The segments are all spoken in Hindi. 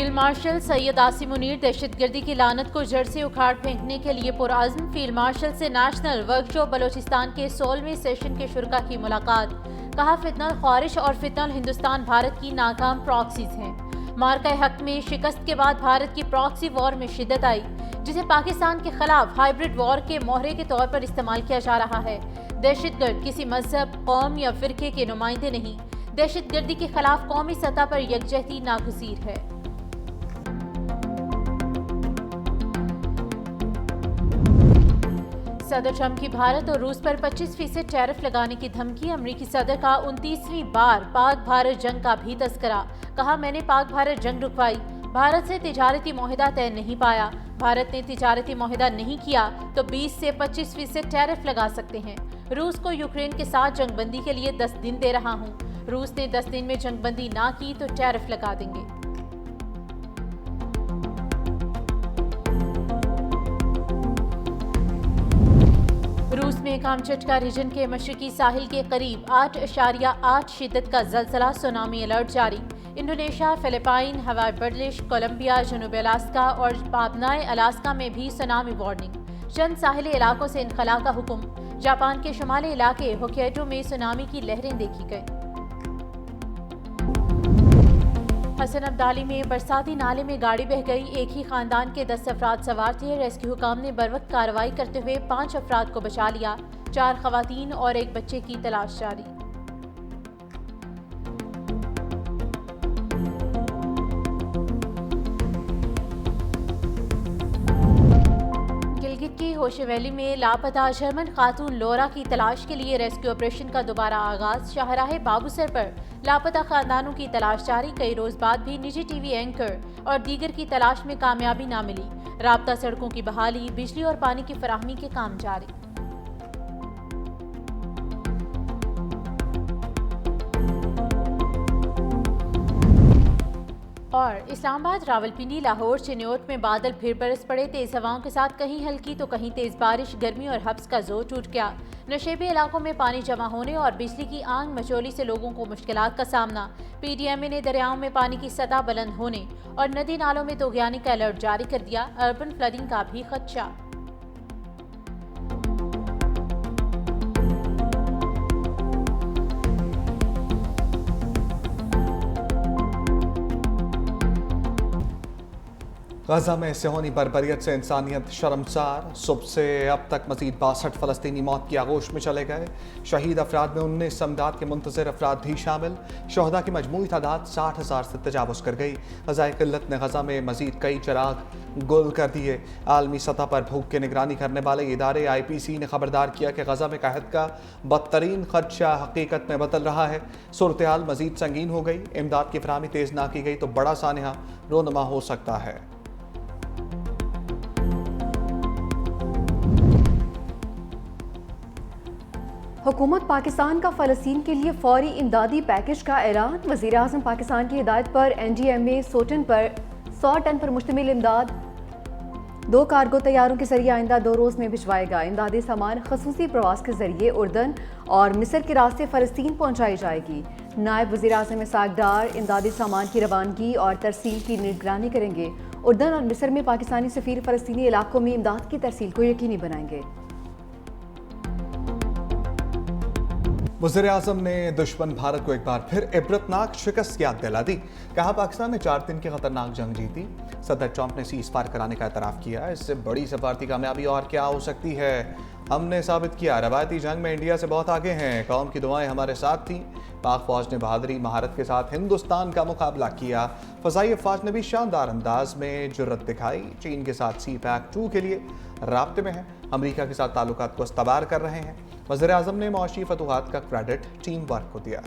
फील्ड मार्शल सैयद आसिम मुनीर दहशतगर्दी की लानत को जड़ से उखाड़ फेंकने के लिए पुरअज़्म। फील्ड मार्शल से नेशनल वर्कशॉप बलोचिस्तान के 16वें सेशन के शुरका की मुलाकात। कहा, फितनल ख्वारिश और फितनल हिंदुस्तान भारत की नाकाम प्रॉक्सीज हैं। मार्का हक में शिकस्त के बाद भारत की प्रॉक्सी वॉर में शिद्दत आई, जिसे पाकिस्तान के खिलाफ हाइब्रिड वॉर के मोहरे के तौर पर इस्तेमाल किया जा रहा है। दहशतगर्द किसी मजहब, कौम या फिरके के नुमाइंदे नहीं। दहशतगर्दी के खिलाफ कौमी सतह पर यकजहती नागुज़ीर है। सदर ट्रंप की भारत और रूस पर 25% टैरिफ लगाने की धमकी। अमरीकी सदर का 29वीं बार पाक भारत जंग का भी तस्करा। कहा, मैंने पाक भारत जंग रुकवाई, भारत से तिजारती मुआहदा तय नहीं पाया। भारत ने तिजारती मुआहदा नहीं किया तो 20 से 25% टैरिफ लगा सकते हैं। रूस को यूक्रेन के साथ जंगबंदी के लिए 10 दिन दे रहा हूँ। रूस ने 10 दिन में जंगबंदी ना की तो टैरिफ लगा देंगे। रूस में कामचटका रीजन के मशरकी साहिल के करीब 8.8 शिद्दत का ज़लज़ला, सुनामी अलर्ट जारी। इंडोनेशिया, फिलिपाइन, हवाई बर्लिश, कोलंबिया, जनूबी अलास्का और पापनाए अलास्का में भी सुनामी वार्निंग। चंद साहिली इलाकों से इनखला का हुक्म। जापान के शुमाली इलाके होक्काइडो में सुनामी की लहरें देखी गई। हसन अब्दाली में बरसाती नाले में गाड़ी बह गई। एक ही खानदान के 10 अफराद सवार थे। रेस्क्यू हुकाम ने बरवक्त कार्रवाई करते हुए 5 अफराद को बचा लिया। 4 खवातीन और एक बच्चे की तलाश जारी। गिलगित की होशे वैली में लापता जर्मन खातून लोरा की तलाश के लिए रेस्क्यू ऑपरेशन का दोबारा आगाज। शाहराहे बाबूसर पर लापता खानदानों की तलाश जारी। कई रोज बाद भी निजी टीवी एंकर और दीगर की तलाश में कामयाबी ना मिली। राब्ता सड़कों की बहाली, बिजली और पानी की फराहमी के काम जारी। और इस्लामाबाद, रावलपिंडी, लाहौर, चिन्योट में बादल फिर बरस पड़े। तेज हवाओं के साथ कहीं हल्की तो कहीं तेज बारिश। गर्मी और हब्स का जोर टूट गया। नशेबी इलाकों में पानी जमा होने और बिजली की आंग मचोली से लोगों को मुश्किलात का सामना। पीडीएमए ने दरियाओं में पानी की सतह बुलंद होने और नदी नालों में तोगयानी का अलर्ट जारी कर दिया। अर्बन फ्लडिंग का भी खदशा। गजा में सेहोनी बर्बरियत से इंसानियत शर्मसार। सुबह से अब तक मजीद 62 फ़लस्तीनी मौत की आगोश में चले गए। शहीद अफराद में 19 समदाद के मुंतज़िर अफराद भी शामिल। शहदा की मजमूई तादाद 60,000 से तजावुज़ कर गई। ग़ज़ाए क़िल्लत ने गजा में मजीद कई चिराग गुल कर दिए। आलमी सतह पर भूख की निगरानी करने वाले इदारे IPC ने खबरदार किया कि गजा में कहत का बदतरीन खदशा हकीकत में बदल रहा है। सूरत हाल मजीद संगीन हो गई। इमदाद की फराहमी तेज़ ना की गई तो बड़ा सानहा रोनमा हो सकता है। हुकूमत पाकिस्तान का फ़लस्तीन के लिए फौरी इमदादी पैकेज का ऐलान। वज़ीर आज़म पाकिस्तान की हिदायत पर NDMA 100 टन पर मुश्तमिल इमदाद 2 कार्गो तैयारों के जरिए आइंदा 2 रोज़ में भिजवाएगा। इमदादी सामान खसूसी प्रवास के जरिए उर्दन और मिस्र के रास्ते फ़लस्तीन पहुँचाई जाएगी। नायब वज़ीर आज़म इसाक डार इमदादी सामान की रवानगी और तरसील की निगरानी करेंगे। उर्दन और मिस्र में पाकिस्तानी सफ़ीर फ़लस्तीनी इलाकों में इमदाद की तरसील को यकीनी बनाएंगे। वज़ीर आज़म ने दुश्मन भारत को एक बार फिर इबरतनाक शिकस्त याद दिला दी। कहा, पाकिस्तान ने 4 दिन की खतरनाक जंग जीती। सदर ट्रंप ने सीज़ फायर कराने का एतराफ़ किया। इससे बड़ी सफारती कामयाबी और क्या हो सकती है। हमने साबित किया रवायती जंग में इंडिया से बहुत आगे हैं। कौम की दुआएं हमारे साथ थीं। पाक फौज ने बहादुरी महारत के साथ हिंदुस्तान का मुकाबला किया। फ़ज़ाई अफ़वाज ने भी शानदार अंदाज में जुर्रत दिखाई। चीन के साथ CPAC-2 के लिए राब्ते में है। अमरीका के साथ ताल्लुकात को इस्तबार कर रहे हैं। वज़ीर आज़म ने मुआशी फतूहात का क्रेडिट टीम वर्क को दिया।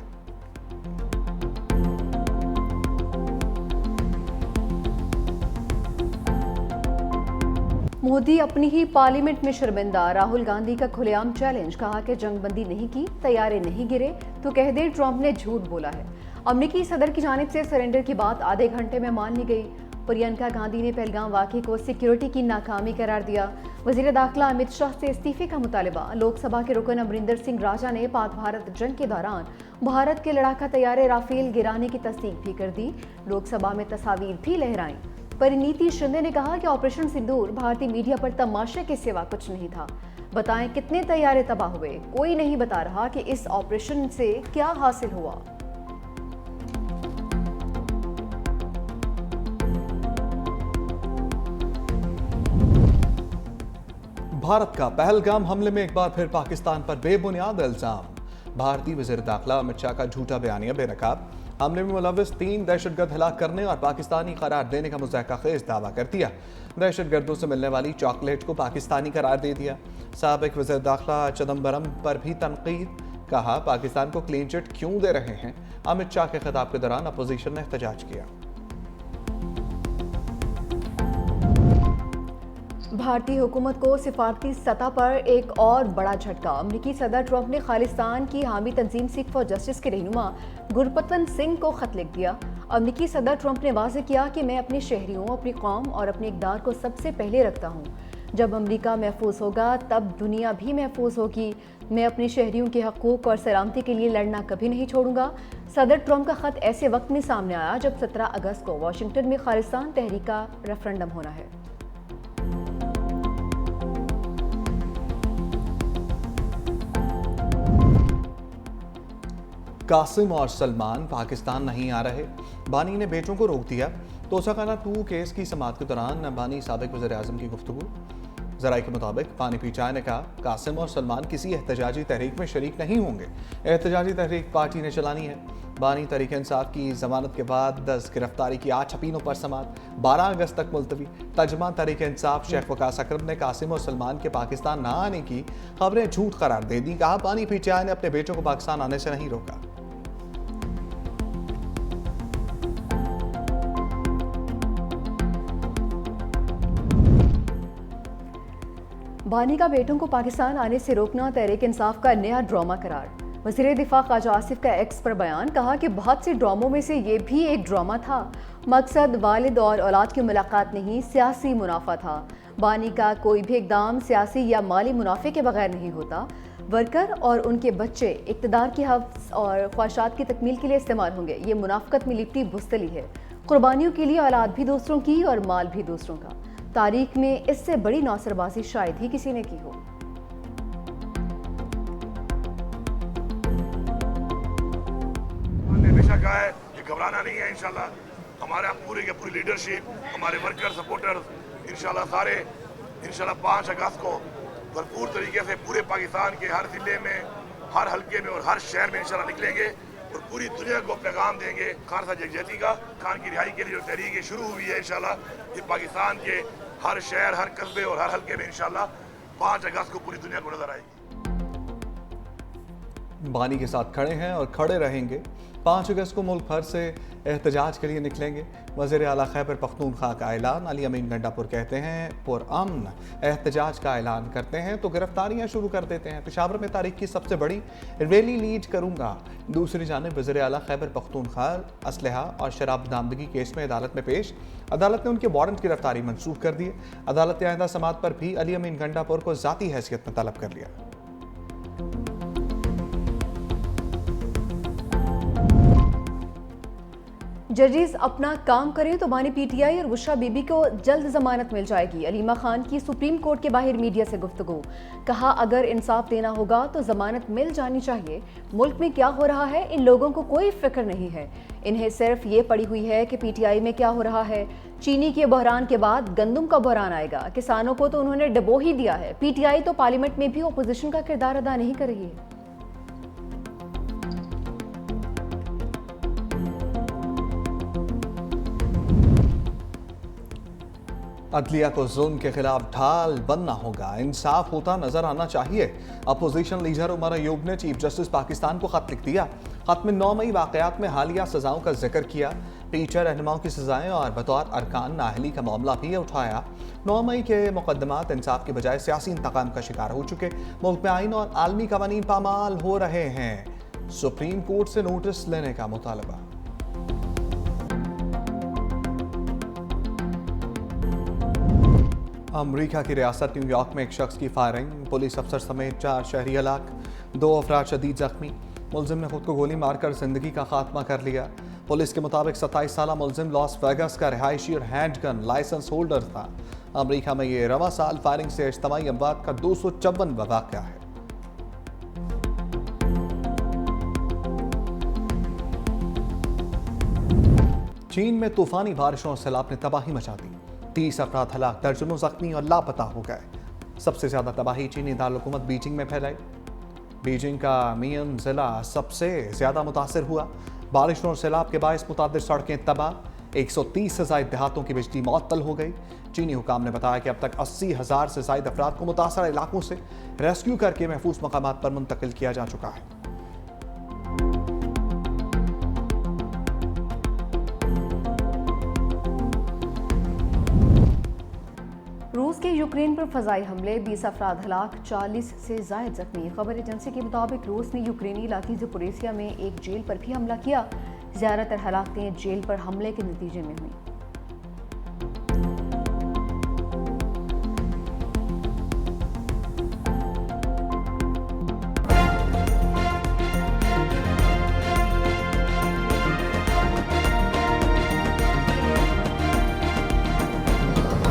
मोदी अपनी ही पार्लियामेंट में शर्मिंदा। राहुल गांधी का खुलेआम चैलेंज। कहा कि जंगबंदी नहीं की, तैयारे नहीं गिरे तो कह दे ट्रंप ने झूठ बोला है। अमरीकी सदर की जानिब से सरेंडर की बात आधे घंटे में मान ली गई। प्रियंका गांधी ने पहलगाम वाक़े को सिक्योरिटी की नाकामी करार दिया। वज़ीर दाखिला अमित शाह से इस्तीफे का मुतालबा। लोकसभा के रुकन अमरिंदर सिंह राजा ने पाक भारत जंग के दौरान भारत के लड़ाका तैयारे राफेल गिराने की तस्दीक भी कर दी। लोकसभा में तस्वीर भी लहराई। परिणीति शिंदे ने कहा कि ऑपरेशन सिंदूर भारतीय मीडिया पर तमाशे के सिवा कुछ नहीं था। बताएं कितने तैयारे तबाह हुए, कोई नहीं बता रहा कि इस ऑपरेशन से क्या हासिल हुआ। भारत का पहलगाम हमले में एक बार फिर पाकिस्तान पर बेबुनियाद इल्जाम। भारतीय वज़ीर दाखिला अमित शाह का झूठा बयानिया बेनकाब। हमले में मुलव्विस 3 दहशतगर्द हलाक करने और पाकिस्तानी करार देने का मुज़ाहिरा-ख़ेज़ दावा कर दिया। दहशतगर्दों से मिलने वाली चॉकलेट को पाकिस्तानी करार दे दिया। साबिक़ वज़ीर दाखिला चिदम्बरम पर भी तनकीद। कहा पाकिस्तान को क्लीन चिट क्यों दे रहे हैं। अमित शाह के खिताब के दौरान अपोजिशन ने एहतजाज किया। भारतीय हुकूमत को सिफारती सतह पर एक और बड़ा झटका। अमरीकी सदर ट्रंप ने खालिस्तान की हामी तंजीम सिख फॉर जस्टिस के रहनुमा गुरपतन सिंह को खत लिख दिया। अमरीकी सदर ट्रंप ने वाज़ेह किया कि मैं अपने शहरियों, अपनी कौम और अपने इक़दार को सबसे पहले रखता हूँ। जब अमरीका महफूज होगा तब दुनिया भी महफूज होगी। मैं अपने शहरियों के हकूक़ और सलामती के लिए लड़ना कभी नहीं छोड़ूंगा। सदर ट्रंप का खत ऐसे वक्त में सामने आया जब 17 अगस्त को वाशिंगटन में खालिस्तान तहरीक का रेफरेंडम होना है। कासिम और सलमान पाकिस्तान नहीं आ रहे। बानी ने बेटों को रोक दिया। तोसाखाना 2 केस की समाअत के दौरान बानी साबिक़ वज़ीर-ए-आज़म की गुफ्तगू। ज़राए के मुताबिक बानी पीचाई ने कहा कासिम और सलमान किसी एहतजाजी तहरीक में शरीक नहीं होंगे। एहतजाजी तहरीक पार्टी ने चलानी है। बानी तहरीक इंसाफ की जमानत के बाद 10 गिरफ्तारी की 8 शपीनों पर समाअत 12 अगस्त तक मुलतवी। तर्जुमान तहरीक इंसाफ शेख वकास अकरम ने कासिम और सलमान के पाकिस्तान न आने की खबरें झूठ करार दे दी। कहा बानी पीचाई ने अपने बेटों को पाकिस्तान आने से नहीं रोका। बानी का बेटों को पाकिस्तान आने से रोकना तहरीक इंसाफ का नया ड्रामा करार। वज़ीर दिफा ख्वाजा आसिफ का एक्स पर बयान। कहा कि बहुत से ड्रामों में से ये भी एक ड्रामा था। मकसद वालिद और औलाद की मुलाकात नहीं, सियासी मुनाफा था। बानी का कोई भी इक़दाम सियासी या माली मुनाफे के बगैर नहीं होता। वर्कर और उनके बच्चे इक़्तिदार की हव्स और ख्वाहिशात की तकमील के लिए इस्तेमाल होंगे। ये मुनाफ़क़त में लिपटी बुज़दिली है। कुर्बानियों के लिए औलाद भी दूसरों की और माल भी दूसरों का। तारीख में इससे बड़ी नौसरबाजी शायद ही किसी ने की हो। हमने हमेशा कहा है कि घबराना नहीं है। इंशाल्लाह हमारे पूरी के पूरी लीडरशिप, हमारे वर्कर सपोर्टर्स इंशाल्लाह सारे 5 अगस्त को भरपूर तरीके से पूरे पाकिस्तान के हर जिले में, हर हल्के में और हर शहर में इंशाल्लाह निकलेंगे और पूरी दुनिया को पैगाम देंगे खालसा यकजहती का। खान की रिहाई के लिए जो तहरीक शुरू हुई है इंशाल्लाह ये पाकिस्तान के हर शहर, हर कस्बे और हर हल्के में इंशाल्लाह 5 अगस्त को पूरी दुनिया को नजर आएगी। बानी के साथ खड़े हैं और खड़े रहेंगे। 5 अगस्त को मुल्क भर से एहतजाज के लिए निकलेंगे। वज़ीर आला खैबर पख्तूनख्वा का ऐलान। अली अमीन गंडापुर कहते हैं पुरअमन एहतजाज का ऐलान करते हैं तो गिरफ्तारियां शुरू कर देते हैं। पेशावर में तारीख की सबसे बड़ी रैली लीड करूंगा। दूसरी जानिब वज़ीर आला खैबर पख्तूनख्वा असलहा और शराब बरामदगी केस में अदालत में पेश। अदालत ने उनके वारंट गिरफ्तारी मंसूख कर दिए। अदालत ने आइंदा समाअत पर भी अली अमीन गंडापुर को ज़ाती हैसियत में तलब कर लिया। जजेस अपना काम करें तो बानी पीटीआई और बुशरा बीबी को जल्द जमानत मिल जाएगी। अलीमा खान की सुप्रीम कोर्ट के बाहर मीडिया से गुफ्तगू। कहा अगर इंसाफ देना होगा तो जमानत मिल जानी चाहिए। मुल्क में क्या हो रहा है इन लोगों को कोई फिक्र नहीं है। इन्हें सिर्फ ये पड़ी हुई है कि पीटीआई में क्या हो रहा है। चीनी के बहरान के बाद गंदम का बहरान आएगा। किसानों को तो उन्होंने डबो ही दिया है। पीटीआई तो पार्लियामेंट में भी अपोजिशन का किरदार अदा नहीं कर रही है। अदलिया को जुल्म के खिलाफ ढाल बनना होगा। इंसाफ होता नजर आना चाहिए। अपोजिशन लीडर उमर अयूब ने चीफ जस्टिस पाकिस्तान को खत लिख दिया। खत में 9 मई वाकयात में हालिया सजाओं का जिक्र किया। पीछे रहनुमाओं की सजाएं और बतौर अरकान नाअहली का मामला भी उठाया। 9 मई के मुकदमात इंसाफ के बजाय सियासी इंतकाम का शिकार हो चुके। मुल्क में आइन और आलमी कवानीन पामाल हो रहे हैं। सुप्रीम कोर्ट से नोटिस लेने का मुतालबा। अमरीका की रियासत न्यूयॉर्क में एक शख्स की फायरिंग, पुलिस अफसर समेत 4 शहरी हलाक, 2 अफराद शदीद जख्मी। मुलजिम ने खुद को गोली मारकर जिंदगी का खात्मा कर लिया। पुलिस के मुताबिक 27 साला मुलजिम लॉस वेगास का रिहायशी और हैंडगन लाइसेंस होल्डर था। अमरीका में ये रवा साल फायरिंग से इज्तमाई अमवात का 254वां वाक़या है। चीन में तूफानी बारिशों और सैलाब ने तबाही मचा दी। 30 अफराद हलाक, दर्जनों जख्मी और लापता हो गए। सबसे ज्यादा तबाही चीनी दारकूमत बीजिंग में फैलाई। बीजिंग का मियन जिला सबसे ज्यादा मुतासर हुआ। बारिशों और सैलाब के बायस मुतादिर सड़कें तबाह, 130 से ज्यादा देहातों की बिजली मुअत्तल हो गई। चीनी हुकाम ने बताया कि अब तक 80,000 से ज्यादा अफराद को मुतासर इलाकों से रेस्क्यू करके महफूज मकामात पर मुंतकिल किया जा चुका है। रूस के यूक्रेन पर फजाई हमले, 20 अफराद हलाक, 40 से जायद जख्मी। खबर एजेंसी के मुताबिक रूस ने यूक्रेनी इलाके ज़पोरिजिया में एक जेल पर भी हमला किया। ज़्यादातर हलाकतें जेल पर हमले के नतीजे में हुई।